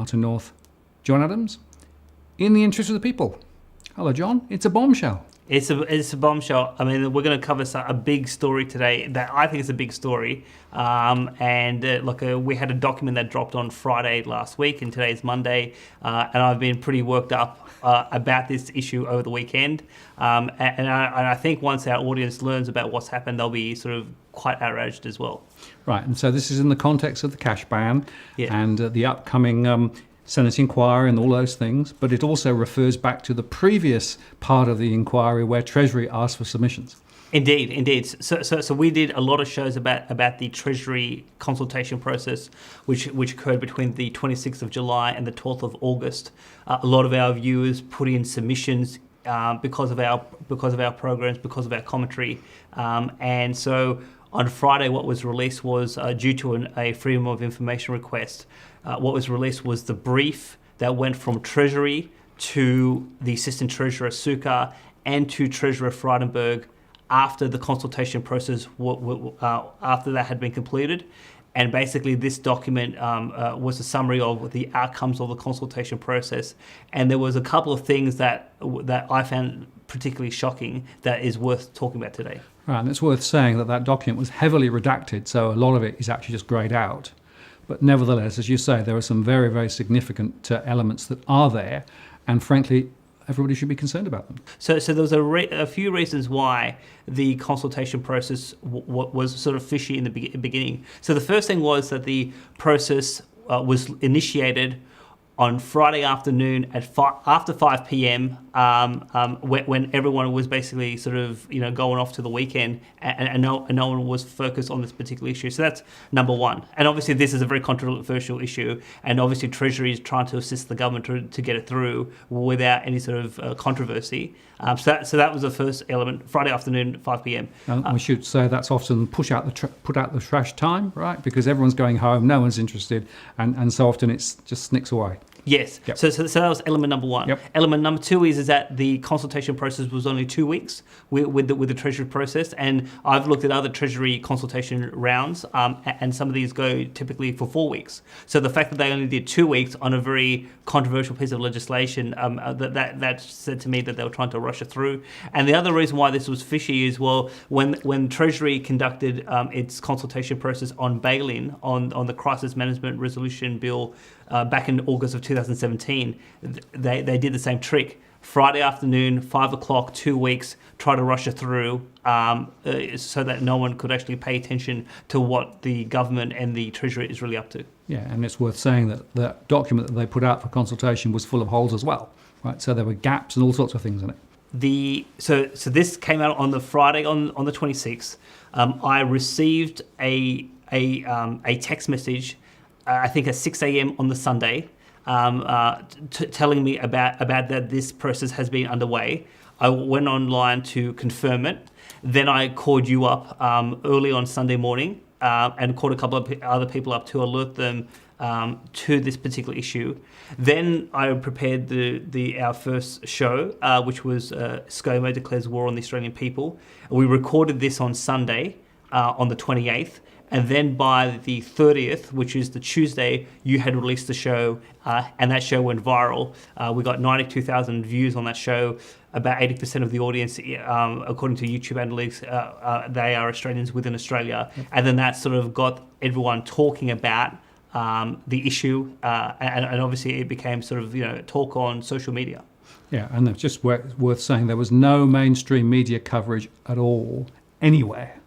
Martin North, John Adams, in the interest of the people. Hello, John. It's a bombshell. It's a bombshell. I mean, we're going to cover a big story today that I think is a big story. We had a document that dropped on Friday last week, and today's Monday, and I've been pretty worked up about this issue over the weekend. And I think once our audience learns about what's happened, they'll be sort of quite outraged as well. Right, and so this is in the context of the cash ban and the upcoming Senate inquiry and all those things, but it also refers back to the previous part of the inquiry where Treasury asked for submissions. Indeed. So we did a lot of shows about the Treasury consultation process, which occurred between the 26th of July and the 12th of August. A lot of our viewers put in submissions because of our programs, because of our commentary, and so on Friday, what was released was due to a Freedom of Information request. What was released was the brief that went from Treasury to the Assistant Treasurer Sukkar and to Treasurer Frydenberg after the consultation process, after that had been completed. And basically this document was a summary of the outcomes of the consultation process. And there was a couple of things that I found particularly shocking that is worth talking about today. Right, and it's worth saying that document was heavily redacted, so a lot of it is actually just greyed out. But nevertheless, as you say, there are some very, very significant elements that are there, and frankly, everybody should be concerned about them. So there was a few reasons why the consultation process was sort of fishy in the beginning. So the first thing was that the process was initiated on Friday afternoon after 5 p.m. When everyone was basically sort of going off to the weekend and no one was focused on this particular issue. So that's number one. And obviously this is a very controversial issue, and obviously Treasury is trying to assist the government to get it through without any sort of controversy. So that was the first element. Friday afternoon, 5 p.m. We should say that's often put out the trash time, right? Because everyone's going home, no one's interested, and so often it's just sneaks away. Yes. Yep. So that was element number one. Yep. Element number two is that the consultation process was only 2 weeks with the Treasury process, and I've looked at other Treasury consultation rounds, and some of these go typically for 4 weeks. So the fact that they only did 2 weeks on a very controversial piece of legislation, that said to me that they were trying to rush it through. And the other reason why this was fishy is, well, when Treasury conducted its consultation process on bail-in on the Crisis Management Resolution Bill back in August of 2017, they did the same trick. Friday afternoon, 5 o'clock, 2 weeks, try to rush it through so that no one could actually pay attention to what the government and the Treasury is really up to. Yeah, and it's worth saying that the document that they put out for consultation was full of holes as well, right? So there were gaps and all sorts of things in it. So this came out on the Friday on the 26th. I received a text message, I think at 6 a.m. on the Sunday, telling me about that this process has been underway. I went online to confirm it. Then I called you up early on Sunday morning and called a couple of other people up to alert them to this particular issue. Then I prepared our first show, which was ScoMo Declares War on the Australian People. We recorded this on Sunday, on the 28th. And then by the 30th, which is the Tuesday, you had released the show, and that show went viral. We got 92,000 views on that show. About 80% of the audience, according to YouTube analytics, they are Australians within Australia. Yep. And then that sort of got everyone talking about the issue, and obviously it became sort of talk on social media. Yeah, and it's just worth saying there was no mainstream media coverage at all anywhere,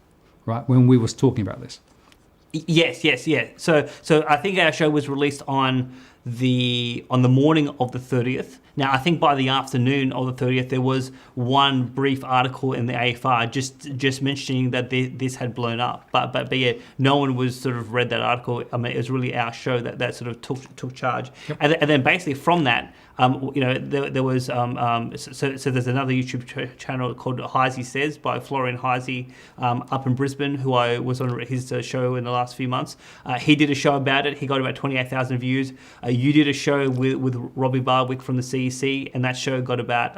right, when we was talking about this. Yes. So I think our show was released on the morning of the 30th. Now, I think by the afternoon of the 30th, there was one brief article in the AFR just mentioning that this had blown up. But yeah, no one was sort of read that article. I mean, it was really our show that sort of took charge. Yep. And then basically from that, there was so there's another YouTube channel called Heisey Says by Florian Heisey up in Brisbane, who I was on his show in the last few months. He did a show about it. He got about 28,000 views. You did a show with Robbie Barwick from the CEC, and that show got about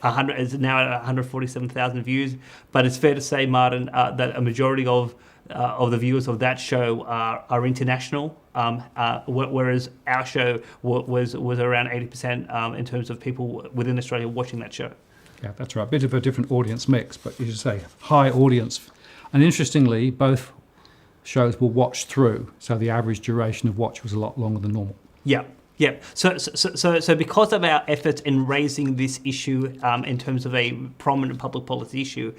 100. It's now at 147,000 views. But it's fair to say, Martin, that a majority of the viewers of that show are international, whereas our show was around 80% in terms of people within Australia watching that show. Yeah, that's right. A bit of a different audience mix, but as you say, high audience. And interestingly, both shows were watched through, so the average duration of watch was a lot longer than normal. Yeah. Yeah. So because of our efforts in raising this issue in terms of a prominent public policy issue,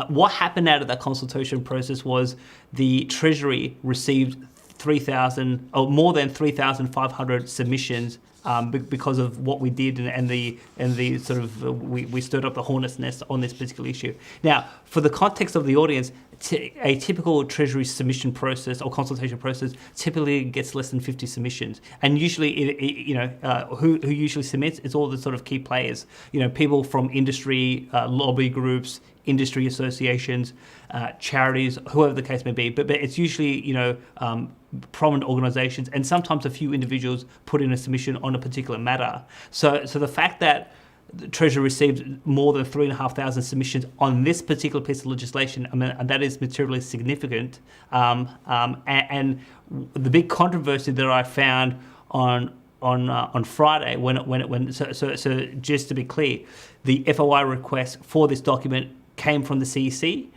what happened out of that consultation process was the Treasury received 3,000 or more than 3,500 submissions because of what we did and the sort of we stirred up the hornet's nest on this particular issue. Now, for the context of the audience, a typical Treasury submission process or consultation process typically gets less than 50 submissions, and usually, who usually submits? It's all the sort of key players, people from industry, lobby groups, industry associations, charities, whoever the case may be. But it's usually prominent organisations, and sometimes a few individuals put in a submission on a particular matter. So the fact that the Treasury received more than 3,500 submissions on this particular piece of legislation, and that is materially significant. And the big controversy that I found on Friday, so just to be clear, the FOI request for this document came from the CEC.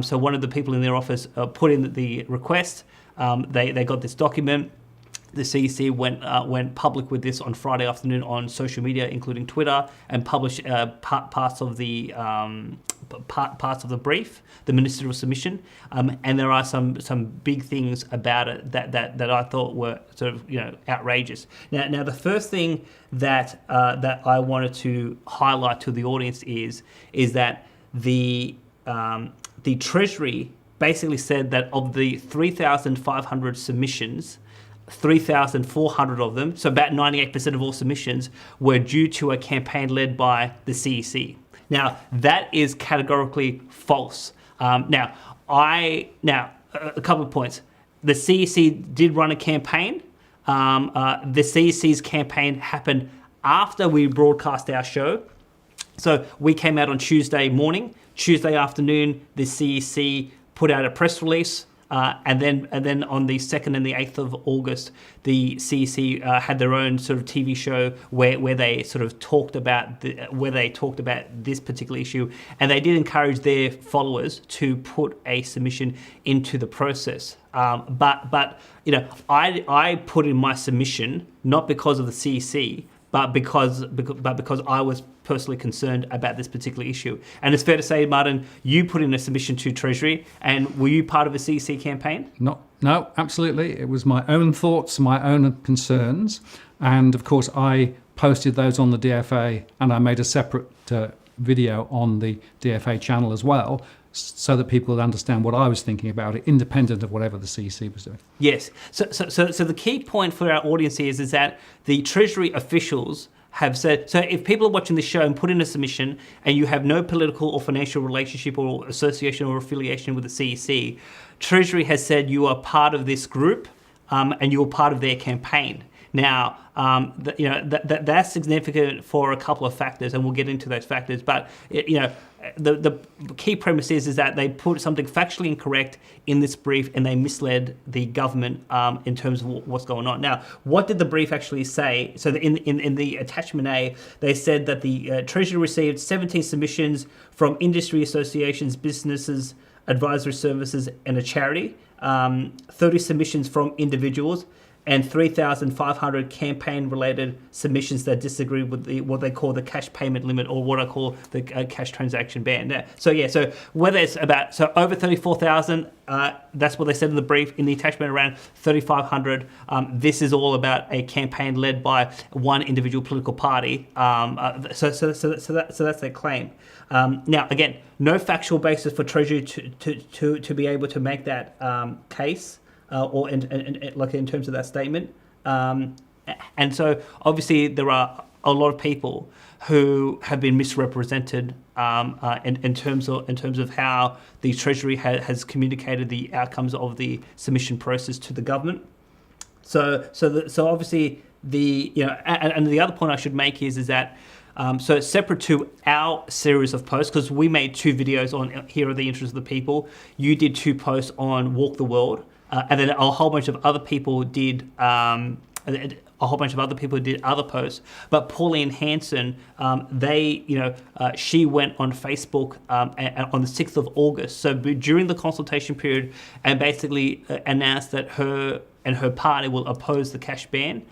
So one of the people in their office put in the request. They got this document. The CEC went public with this on Friday afternoon on social media, including Twitter, and published parts of the brief, the ministerial submission. And there are some big things about it that I thought were sort of outrageous. Now the first thing that I wanted to highlight to the audience is that the Treasury basically said that of the 3,500 submissions, 3,400 of them, so about 98% of all submissions, were due to a campaign led by the CEC. Now, that is categorically false. Now, a couple of points. The CEC did run a campaign. The CEC's campaign happened after we broadcast our show. So we came out on Tuesday morning. Tuesday afternoon, the CEC put out a press release. And then on the 2nd and the 8th of August, the CEC had their own sort of TV show where they sort of talked about this particular issue, and they did encourage their followers to put a submission into the process. But I put in my submission not because of the CEC, but because I was personally concerned about this particular issue. And it's fair to say, Martin, you put in a submission to Treasury, and were you part of a CEC campaign? No, absolutely. It was my own thoughts, my own concerns. And of course, I posted those on the DFA, and I made a separate video on the DFA channel as well, so that people would understand what I was thinking about it, independent of whatever the CEC was doing. Yes. So the key point for our audience is that the Treasury officials have said, so if people are watching this show and put in a submission and you have no political or financial relationship or association or affiliation with the CEC, Treasury has said you are part of this group and you're part of their campaign. Now, that's significant for a couple of factors, and we'll get into those factors. But the key premise is that they put something factually incorrect in this brief, and they misled the government in terms of what's going on. Now, what did the brief actually say? So in the attachment A, they said that the Treasury received 17 submissions from industry associations, businesses, advisory services, and a charity, 30 submissions from individuals, and 3,500 campaign-related submissions that disagree with what they call the cash payment limit, or what I call the cash transaction ban. So whether it's over 34,000, that's what they said in the brief. In the attachment, around 3,500. This is all about a campaign led by one individual political party. So that's their claim. Now, again, no factual basis for Treasury to be able to make that case. Or in terms of that statement, and so obviously there are a lot of people who have been misrepresented in terms of how the Treasury has communicated the outcomes of the submission process to the government. So obviously and the other point I should make is that So separate to our series of posts, because we made 2 videos on Here Are the Interests of the People. You did 2 posts on Walk the World, and then a whole bunch of other people did other posts. But Pauline Hanson, she went on Facebook on the 6th of August, so during the consultation period, and basically announced that her and her party will oppose the cash ban.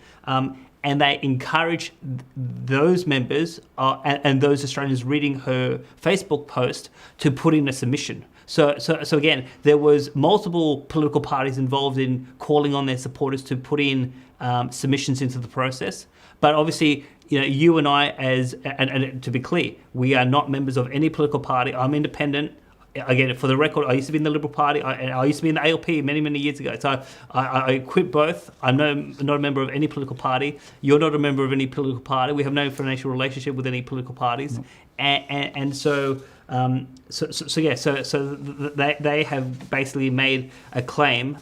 And they encourage those members and those Australians reading her Facebook post to put in a submission. So again, there was multiple political parties involved in calling on their supporters to put in submissions into the process. But obviously, you and I, and to be clear, we are not members of any political party. I'm independent. Again, for the record, I used to be in the Liberal Party. I used to be in the ALP many, many years ago. So I quit both. I'm not a member of any political party. You're not a member of any political party. We have no financial relationship with any political parties. No. They have basically made a claim,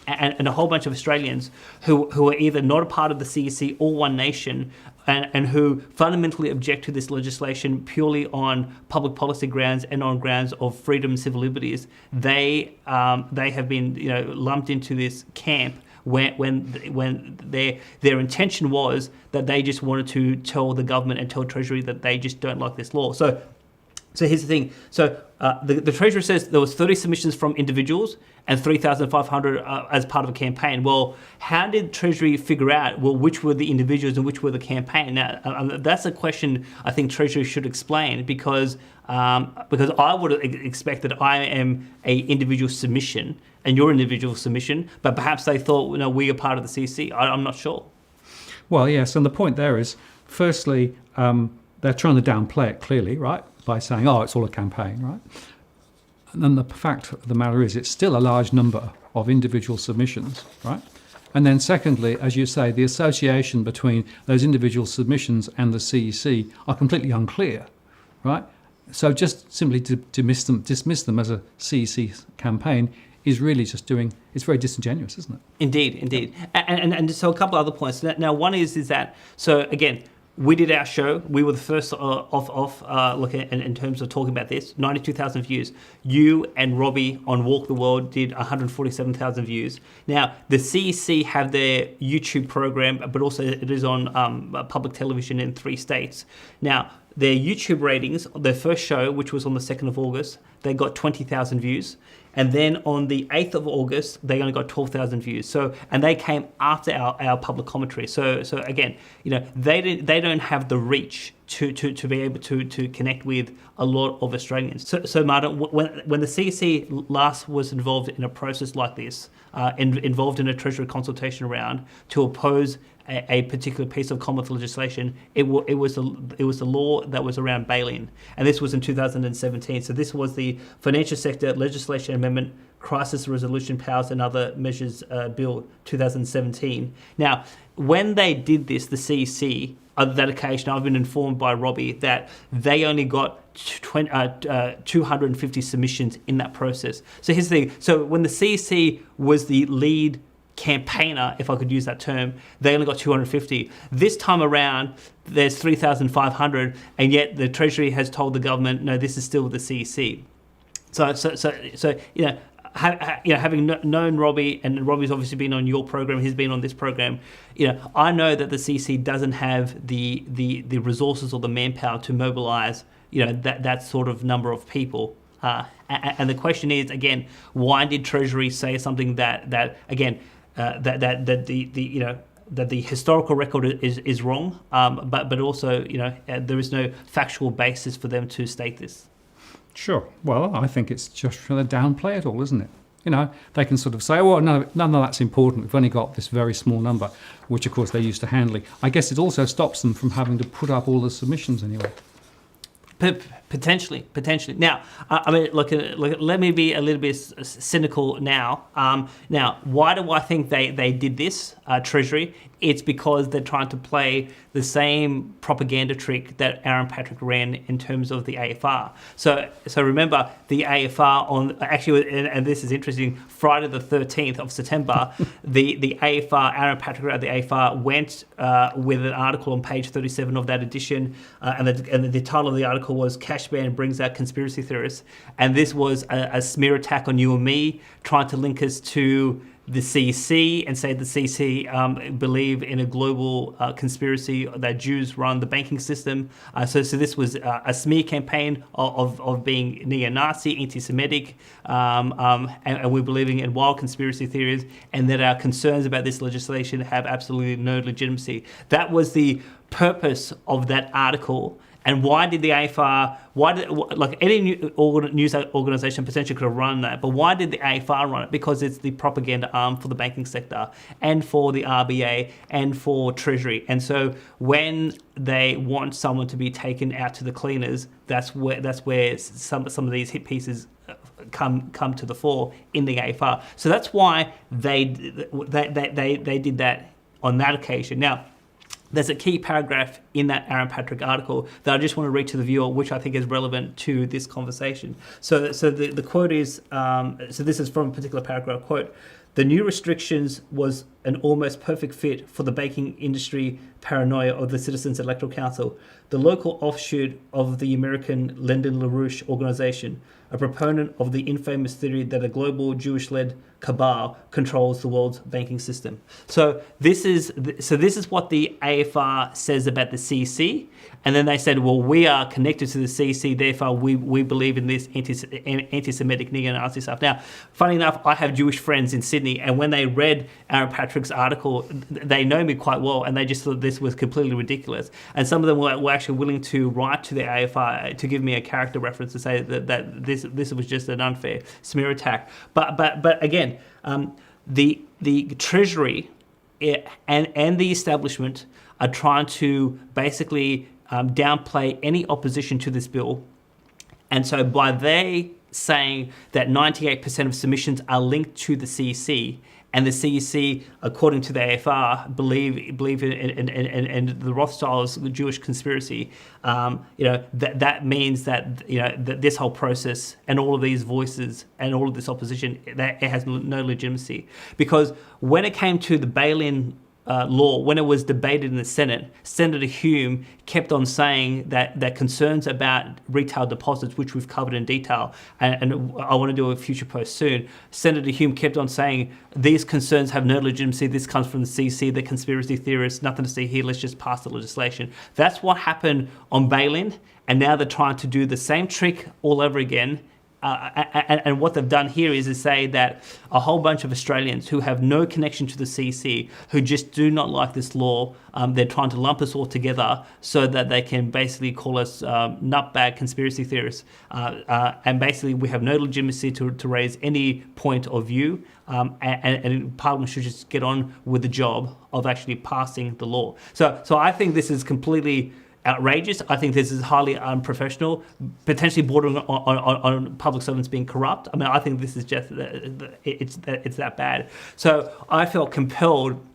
and a whole bunch of Australians who are either not a part of the CEC or One Nation, and who fundamentally object to this legislation purely on public policy grounds and on grounds of freedom and civil liberties. They have been lumped into this camp when their intention was that they just wanted to tell the government and tell Treasury that they just don't like this law. So here's the thing. So the Treasury says there was 30 submissions from individuals and 3,500 as part of a campaign. Well, how did Treasury figure out, which were the individuals and which were the campaign? Now, that's a question I think Treasury should explain, because I would expect that I am a individual submission and your individual submission, but perhaps they thought, we are part of the CC. I'm not sure. Well, yes, and the point there is, firstly, they're trying to downplay it clearly, right, by saying, it's all a campaign, right? And then the fact of the matter is, it's still a large number of individual submissions, right? And then secondly, as you say, the association between those individual submissions and the CEC are completely unclear, right? So just simply to dismiss them as a CEC campaign is really just it's very disingenuous, isn't it? Indeed. And so a couple other points. Now, one is that, so again, we did our show. We were the first look at in terms of talking about this. 92,000 views. You and Robbie on Walk the World did 147,000 views. Now, the CEC have their YouTube program, but also it is on public television in 3 states. Now, their YouTube ratings, their first show, which was on the 2nd of August, they got 20,000 views. And then on the 8th of August, they only got 12,000 views. And they came after our public commentary. So again, they don't have the reach to be able to connect with a lot of Australians. So Martin, when the CEC last was involved in a process like this, involved in a Treasury consultation round to oppose a particular piece of Commonwealth legislation, it was the law that was around bail-in, and this was in 2017. So this was the Financial Sector Legislation Amendment, Crisis Resolution Powers and Other Measures Bill 2017. Now, when they did this, the CEC, on that occasion, I've been informed by Robbie that they only got 250 submissions in that process. So here's the thing. So when the CEC was the lead campaigner, if I could use that term, they only got 250. This time around, there's 3,500, and yet the Treasury has told the government, no, this is still the CEC. So having known Robbie, and Robbie's obviously been on your program, he's been on this program, I know that the CEC doesn't have the resources or the manpower to mobilise, that sort of number of people. And the question is, again, why did Treasury say something that again, that the historical record is wrong, but also there is no factual basis for them to state this. Sure. Well, I think it's just trying to downplay it all, isn't it? They can sort of say, well, no, none of that's important. We've only got this very small number, which of course they're used to handling. I guess it also stops them from having to put up all the submissions anyway. Potentially. Now, look. Let me be a little bit cynical now. Now, why do I think they did this, Treasury? it's because they're trying to play the same propaganda trick that Aaron Patrick ran in terms of the AFR. So remember, the AFR and this is interesting, Friday the 13th of September, the AFR, Aaron Patrick at the AFR went with an article on page 37 of that edition, and the title of the article was "Cash Ban Brings Out Conspiracy Theorists," and this was a smear attack on you and me, trying to link us to the CC and say the CC believe in a global conspiracy that Jews run the banking system. So this was a smear campaign of being neo-Nazi, anti-Semitic, and we're believing in wild conspiracy theories, and that our concerns about this legislation have absolutely no legitimacy. That was the purpose of that article. And why did the AFR, like any news organisation potentially could have run that, but why did the AFR run it? Because it's the propaganda arm for the banking sector and for the RBA and for Treasury. And so when they want someone to be taken out to the cleaners, that's where some of these hit pieces come to the fore in the AFR. So that's why they did that on that occasion. Now, there's a key paragraph in that Aaron Patrick article that I just want to read to the viewer, which I think is relevant to this conversation. So the quote is, so this is from a particular paragraph, quote, "The new restrictions was an almost perfect fit for the banking industry paranoia of the Citizens Electoral Council, the local offshoot of the American Lyndon LaRouche organization, a proponent of the infamous theory that a global Jewish-led cabal controls the world's banking system." So this is what the AFR says about the CC, and then they said, well, we are connected to the CC, therefore we believe in this anti-Semitic neo-Nazi stuff. Now, funny enough, I have Jewish friends in Sydney, and when they read Aaron Patrick's article, they know me quite well, and they just thought this was completely ridiculous. And some of them were actually willing to write to the AFR to give me a character reference to say that this was just an unfair smear attack. But again, the Treasury and the establishment are trying to basically downplay any opposition to this bill. And so by they saying that 98% of submissions are linked to the CEC, and the CEC, according to the AFR, believe in the Rothschilds' Jewish conspiracy, that means that that this whole process and all of these voices and all of this opposition, that it has no legitimacy. Because when it came to the bail-in law, when it was debated in the Senate, Senator Hume kept on saying that concerns about retail deposits, which we've covered in detail, and I want to do a future post soon, Senator Hume kept on saying these concerns have no legitimacy, this comes from the CC, the conspiracy theorists, nothing to see here, let's just pass the legislation. That's what happened on bail-in, and now they're trying to do the same trick all over again. And what they've done here is to say that a whole bunch of Australians who have no connection to the CC, who just do not like this law, they're trying to lump us all together so that they can basically call us nutbag conspiracy theorists. And basically we have no legitimacy to raise any point of view, and Parliament should just get on with the job of actually passing the law. So I think this is completely outrageous. I think this is highly unprofessional, potentially bordering on public servants being corrupt. I mean, I think this is just it's that bad. So I felt compelled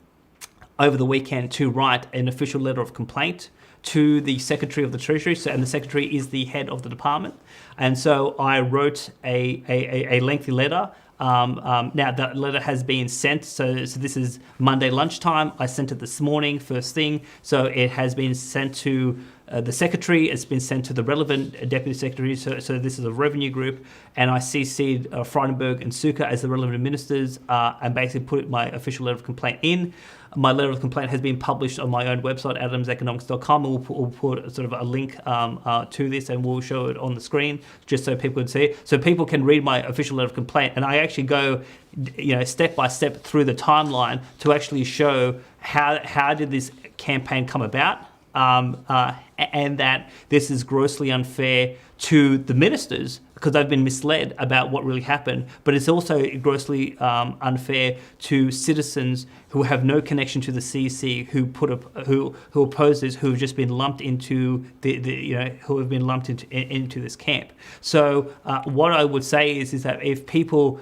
over the weekend to write an official letter of complaint to the Secretary of the Treasury, and the Secretary is the head of the department. And so I wrote a lengthy letter. Now that letter has been sent, so this is Monday lunchtime. I sent it this morning, first thing. So it has been sent to the Secretary, it's been sent to the relevant Deputy Secretary, so this is a revenue group, and I CC'd Frydenberg and Suka as the relevant ministers, and basically put my official letter of complaint in. My letter of complaint has been published on my own website, adamseconomics.com, and we'll put sort of a link to this, and we'll show it on the screen just so people can see it. So people can read my official letter of complaint, and I actually go, step by step through the timeline to actually show how did this campaign come about, and that this is grossly unfair to the ministers because they've been misled about what really happened, but it's also grossly unfair to citizens who have no connection to the CEC, who oppose this, who have just been lumped into who have been lumped into this camp. So what I would say is that if people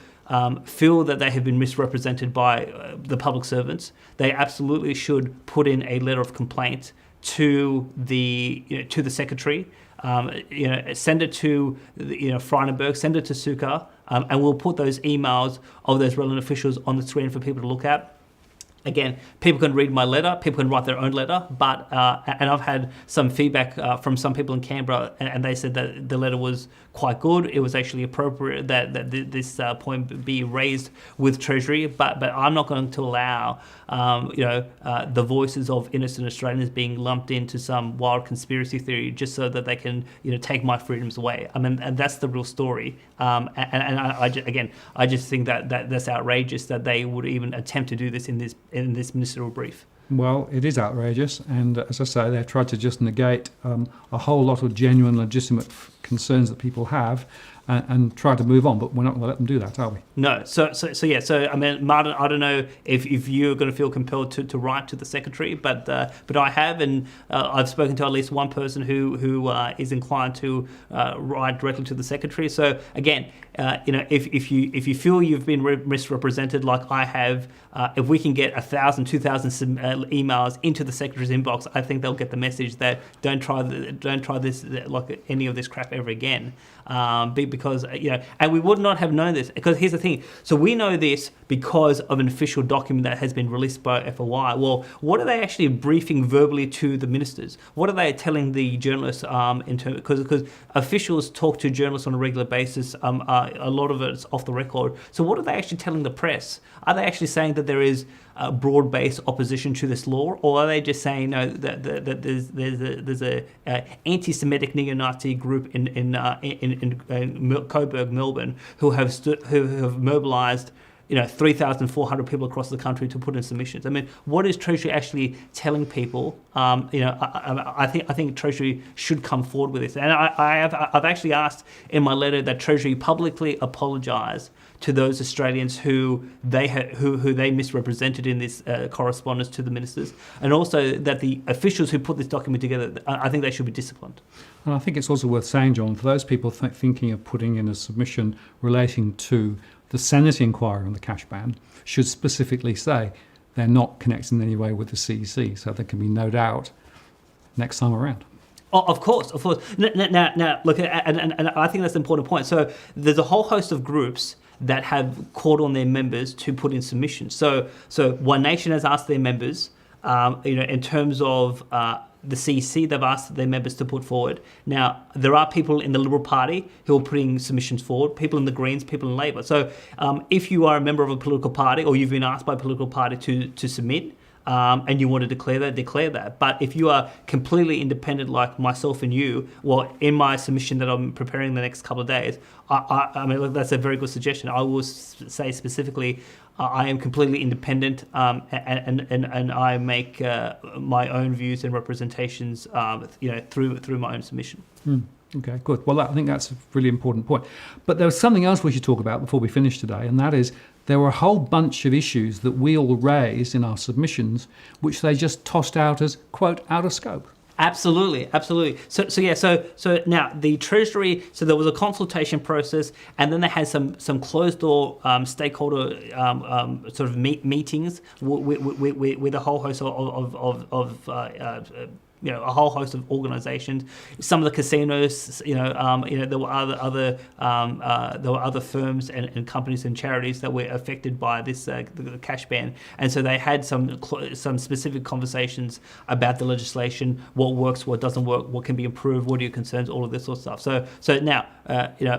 feel that they have been misrepresented by the public servants, they absolutely should put in a letter of complaint to the secretary. Send it to Freidenberg, send it to Sukkar, and we'll put those emails of those relevant officials on the screen for people to look at. Again, people can read my letter, people can write their own letter, but and I've had some feedback from some people in Canberra, and they said that the letter was quite good. It was actually appropriate that this point be raised with Treasury, but I'm not going to allow the voices of innocent Australians being lumped into some wild conspiracy theory just so that they can take my freedoms away. I mean, and that's the real story. I just think that's outrageous that they would even attempt to do this in this ministerial brief. Well, it is outrageous, and as I say, they've tried to just negate a whole lot of genuine, legitimate concerns that people have, and try to move on. But we're not going to let them do that, are we? No. So I mean, Martin, I don't know if you're going to feel compelled to write to the secretary, but I have, and I've spoken to at least one person who is inclined to write directly to the secretary. So again, if you feel you've been misrepresented like I have, if we can get 1,000, 2,000 emails into the secretary's inbox, I think they'll get the message that don't try this, like any of this crap ever again. Because and we would not have known this, because here's the thing. So we know this because of an official document that has been released by FOI. Well, what are they actually briefing verbally to the ministers? What are they telling the journalists? Because officials talk to journalists on a regular basis. A lot of it's off the record. So what are they actually telling the press? Are they actually saying that there is broad-based opposition to this law, or are they just saying that there's a anti-Semitic neo-Nazi group in Coburg, Melbourne, who have mobilised 3,400 people across the country to put in submissions? I mean, what is Treasury actually telling people? I think Treasury should come forward with this, and I've actually asked in my letter that Treasury publicly apologise to those Australians who they misrepresented in this correspondence to the ministers, and also that the officials who put this document together, I think they should be disciplined. And I think it's also worth saying, John, for those people thinking of putting in a submission relating to the Senate inquiry on the cash ban, should specifically say they're not connected in any way with the CEC, so there can be no doubt next time around. Oh, of course. Now, look, and I think that's an important point. So there's a whole host of groups that have called on their members to put in submissions. So One Nation has asked their members, in terms of the CEC, they've asked their members to put forward. Now, there are people in the Liberal Party who are putting submissions forward, people in the Greens, people in Labor. So if you are a member of a political party, or you've been asked by a political party to submit, and you want to declare that. But if you are completely independent, like myself and you, well, in my submission that I'm preparing the next couple of days, I mean, look, that's a very good suggestion. I will say specifically, I am completely independent, and I make my own views and representations, through my own submission. Okay, good. Well, I think that's a really important point. But there was something else we should talk about before we finish today, and that is there were a whole bunch of issues that we all raised in our submissions, which they just tossed out as, quote, out of scope. Absolutely. So now the Treasury. So there was a consultation process, and then they had some closed door stakeholder sort of meetings with a whole host of a whole host of organisations. Some of the casinos, there were other firms and companies and charities that were affected by this the cash ban, and so they had some specific conversations about the legislation, what works, what doesn't work, what can be improved, what are your concerns, all of this sort of stuff. So now,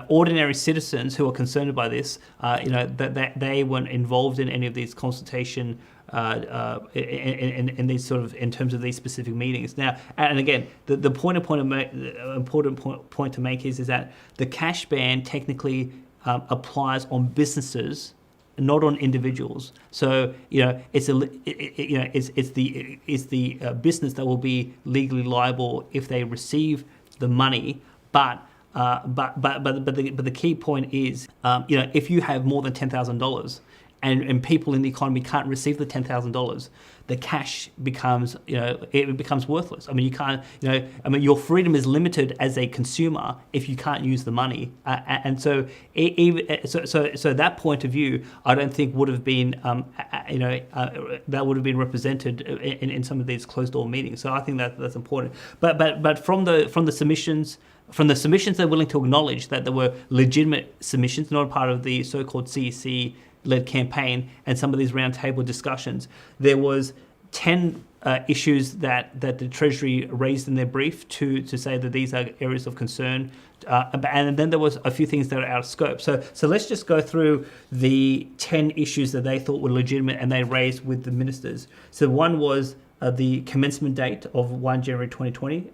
ordinary citizens who are concerned by this, that they weren't involved in any of these consultation. In these sort of, in terms of these specific meetings. Now, and again, the important point to make is that the cash ban technically applies on businesses, not on individuals. So it's the business that will be legally liable if they receive the money, but the key point is, if you have more than $10,000. and people in the economy can't receive the $10,000, the cash becomes, it becomes worthless. I mean, you can't, your freedom is limited as a consumer if you can't use the money. And so, so that point of view, I don't think would have been, that would have been represented in some of these closed door meetings. So I think that's important. But from the submissions. From the submissions, they're willing to acknowledge that there were legitimate submissions, not part of the so-called CEC-led campaign, and some of these roundtable discussions. There was 10 issues that the Treasury raised in their brief to say that these are areas of concern, and then there was a few things that are out of scope. So let's just go through the 10 issues that they thought were legitimate and they raised with the ministers. So one was the commencement date of 1 January 2020.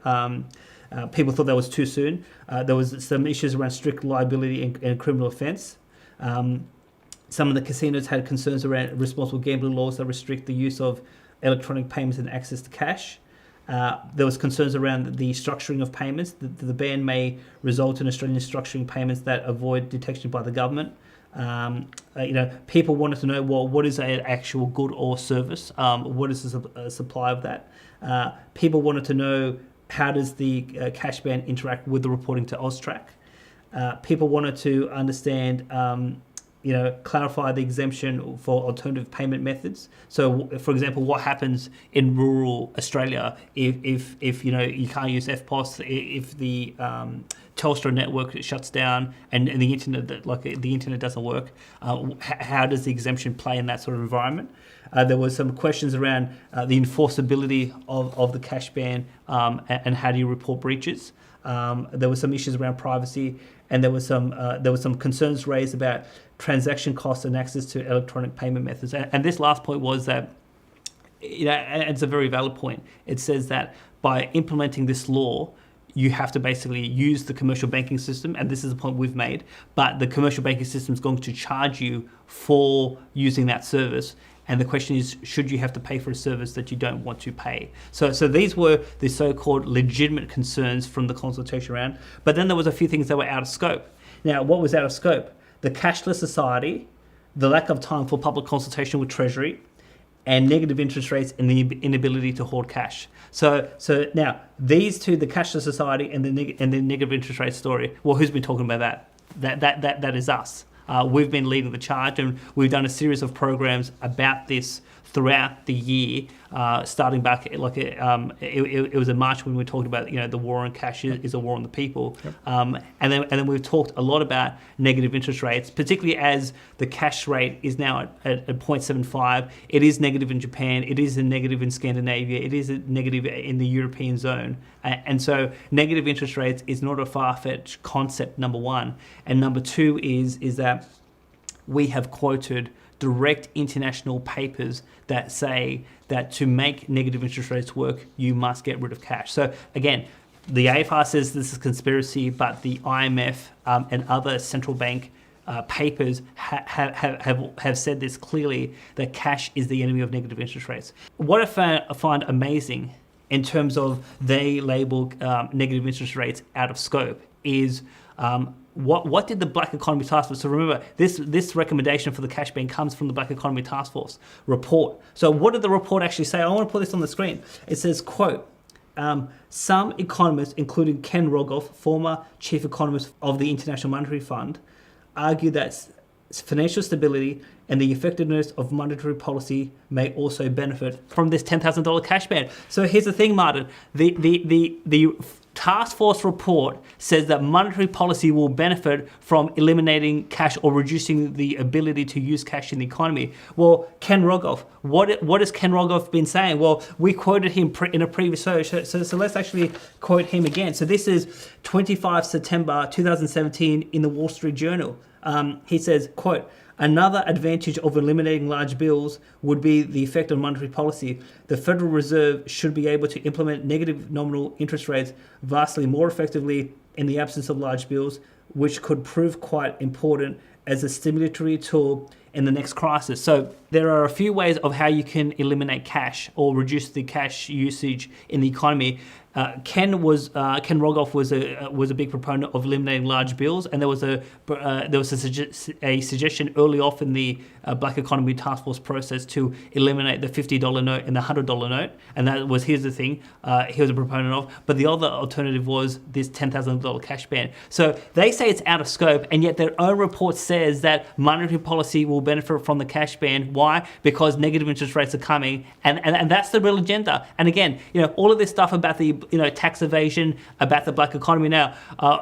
People thought that was too soon. There was some issues around strict liability and criminal offence. Some of the casinos had concerns around responsible gambling laws that restrict the use of electronic payments and access to cash. There was concerns around the structuring of payments. The ban may result in Australians structuring payments that avoid detection by the government. People wanted to know, well, what is an actual good or service? What is the supply of that? People wanted to know, how does the cash ban interact with the reporting to AUSTRAC? People wanted to understand, clarify the exemption for alternative payment methods. So, for example, what happens in rural Australia if you can't use FPOS, if the Telstra network shuts down and the internet the internet doesn't work? How does the exemption play in that sort of environment? There were some questions around the enforceability of the cash ban and how do you report breaches. There were some issues around privacy, and there were some concerns raised about transaction costs and access to electronic payment methods. And this last point was that, it's a very valid point. It says that by implementing this law, you have to basically use the commercial banking system, and this is a point we've made, but the commercial banking system is going to charge you for using that service. And the question is, should you have to pay for a service that you don't want to pay? So these were the so-called legitimate concerns from the consultation round. But then there was a few things that were out of scope. Now, what was out of scope? The cashless society, the lack of time for public consultation with Treasury, and negative interest rates and the inability to hoard cash. So now, these two, the cashless society and the negative interest rate story, well, who's been talking about that? That is us. We've been leading the charge, and we've done a series of programs about this throughout the year, starting back it was in March when we talked about the war on cash is a war on the people, and then we've talked a lot about negative interest rates, particularly as the cash rate is now at 0.75. It is negative in Japan, it is negative in Scandinavia, it is negative in the European zone, and so negative interest rates is not a far-fetched concept, number one, and number two is that we have quoted direct international papers that say that to make negative interest rates work, you must get rid of cash. So again, the AFR says this is conspiracy, but the IMF and other central bank papers have said this clearly, that cash is the enemy of negative interest rates. What I find amazing in terms of they label negative interest rates out of scope is what did the Black Economy Task Force? So remember, this recommendation for the cash ban comes from the Black Economy Task Force report. So what did the report actually say? I want to put this on the screen. It says, quote, some economists, including Ken Rogoff, former chief economist of the International Monetary Fund, argue that financial stability and the effectiveness of monetary policy may also benefit from this $10,000 cash ban. So here's the thing, Martin. The task force report says that monetary policy will benefit from eliminating cash or reducing the ability to use cash in the economy. Well, Ken Rogoff, what has Ken Rogoff been saying? Well, we quoted him in a previous show, so let's actually quote him again. So this is 25 September 2017 in the Wall Street Journal. He says, quote, another advantage of eliminating large bills would be the effect on monetary policy. The Federal Reserve should be able to implement negative nominal interest rates vastly more effectively in the absence of large bills, which could prove quite important as a stimulatory tool in the next crisis. So there are a few ways of how you can eliminate cash or reduce the cash usage in the economy. Ken Rogoff was a big proponent of eliminating large bills, and there was a suggestion early off in the Black Economy Task Force process to eliminate the $50 note and the $100 note, and that was, here's the thing, he was a proponent of. But the other alternative was this $10,000 cash ban. So they say it's out of scope, and yet their own report says that monetary policy will benefit from the cash ban. Why? Because negative interest rates are coming, and that's the real agenda. And again, all of this stuff about the tax evasion, about the black economy. Now,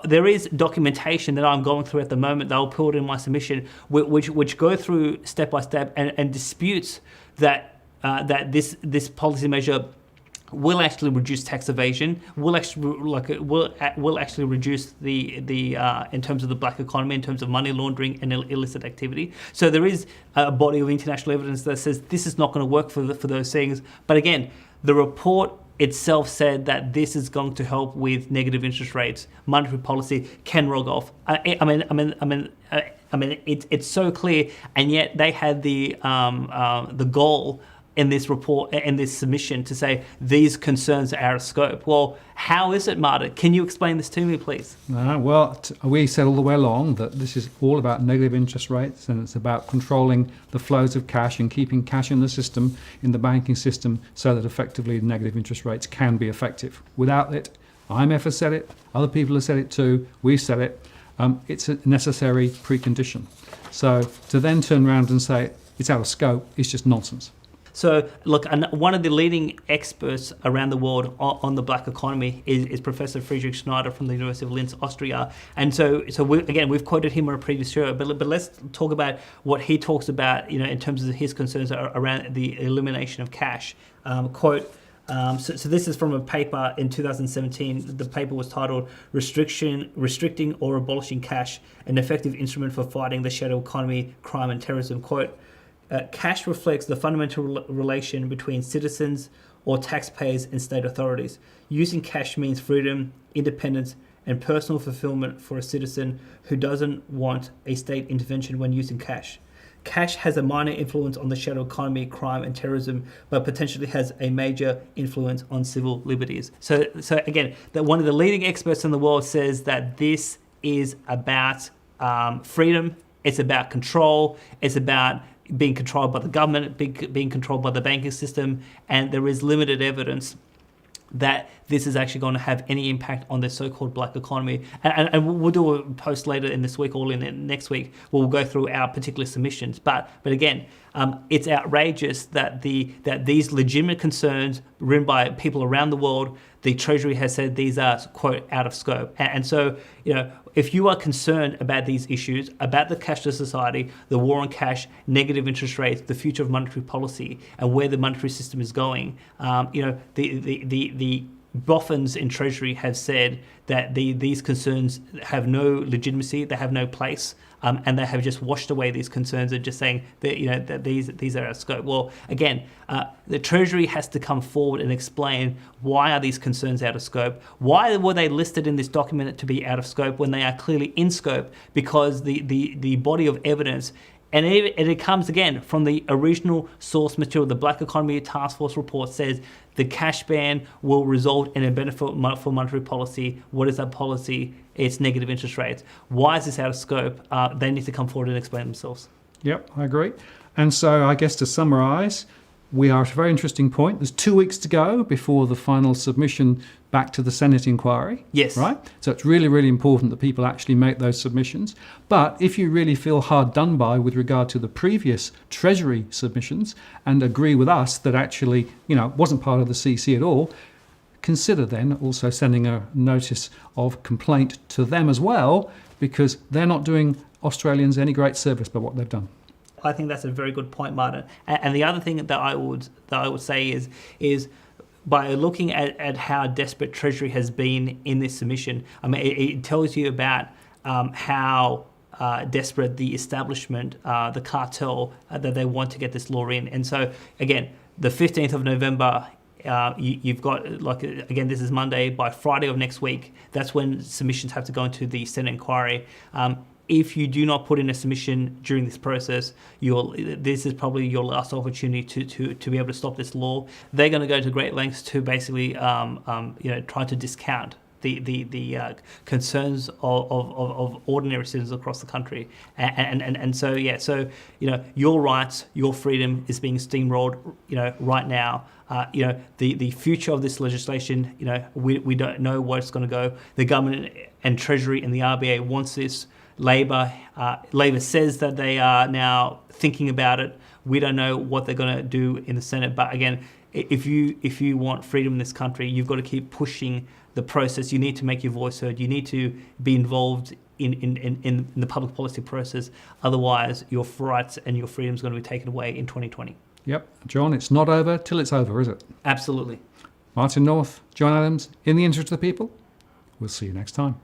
there is documentation that I'm going through at the moment that I'll put in my submission, which go through step by step and disputes that this policy measure will actually reduce tax evasion, will actually reduce the in terms of the black economy, in terms of money laundering and illicit activity. So there is a body of international evidence that says this is not going to work for those things. But again, the report itself said that this is going to help with negative interest rates, monetary policy. Ken Rogoff. It's so clear, and yet they had the goal in this report, in this submission, to say these concerns are out of scope. Well, how is it, Martin? Can you explain this to me, please? We said all the way along that this is all about negative interest rates, and it's about controlling the flows of cash and keeping cash in the system, in the banking system, so that effectively negative interest rates can be effective. Without it, IMF has said it, other people have said it too, we've said it, it's a necessary precondition. So to then turn around and say it's out of scope is just nonsense. So, look, one of the leading experts around the world on the black economy is Professor Friedrich Schneider from the University of Linz, Austria. And so we've quoted him on a previous show, but let's talk about what he talks about, in terms of his concerns around the elimination of cash. Quote, so this is from a paper in 2017. The paper was titled Restricting or Abolishing Cash, an Effective Instrument for Fighting the Shadow Economy, Crime and Terrorism. Quote, cash reflects the fundamental relation between citizens or taxpayers and state authorities. Using cash means freedom, independence, and personal fulfillment for a citizen who doesn't want a state intervention when using cash. Cash has a minor influence on the shadow economy, crime and terrorism, but potentially has a major influence on civil liberties. So again, that one of the leading experts in the world says that this is about freedom, it's about control, it's about being controlled by the government, being controlled by the banking system, and there is limited evidence that this is actually going to have any impact on the so-called black economy. And we'll do a post later in this week or in next week where we'll go through our particular submissions. But again, it's outrageous that these legitimate concerns written by people around the world, the Treasury has said these are, quote, out of scope. And so, if you are concerned about these issues, about the cashless society, the war on cash, negative interest rates, the future of monetary policy, and where the monetary system is going, the boffins in Treasury have said that these concerns have no legitimacy, they have no place, and they have just washed away these concerns and just saying that that these are out of scope. Well, again, the Treasury has to come forward and explain why are these concerns out of scope? Why were they listed in this document to be out of scope when they are clearly in scope? Because the body of evidence. And it comes again from the original source material. The Black Economy Task Force report says the cash ban will result in a benefit for monetary policy. What is that policy? It's negative interest rates. Why is this out of scope? They need to come forward and explain themselves. Yep, I agree. And so I guess to summarise, we are at a very interesting point. There's 2 weeks to go before the final submission back to the Senate inquiry. Yes. Right? So it's really, really important that people actually make those submissions. But if you really feel hard done by with regard to the previous Treasury submissions and agree with us that actually, wasn't part of the CC at all, consider then also sending a notice of complaint to them as well, because they're not doing Australians any great service by what they've done. I think that's a very good point, Martin. And the other thing that I would say is by looking at how desperate Treasury has been in this submission, it tells you about how desperate the establishment, the cartel, that they want to get this law in. And so, again, the 15th of November, you've got, again, this is Monday. By Friday of next week, that's when submissions have to go into the Senate inquiry. if you do not put in a submission during this process, this is probably your last opportunity to be able to stop this law. They're going to go to great lengths to basically try to discount the concerns of ordinary citizens across the country, and so your rights, your freedom is being steamrolled right now. The future of this legislation, we don't know where it's going to go. The government and Treasury and the RBA wants this. Labor says that they are now thinking about it. We don't know what they're going to do in the Senate. But again, if you want freedom in this country, you've got to keep pushing the process. You need to make your voice heard. You need to be involved in the public policy process. Otherwise, your rights and your freedom is going to be taken away in 2020. Yep. John, it's not over till it's over, is it? Absolutely. Martin North, John Adams, in the interest of the people. We'll see you next time.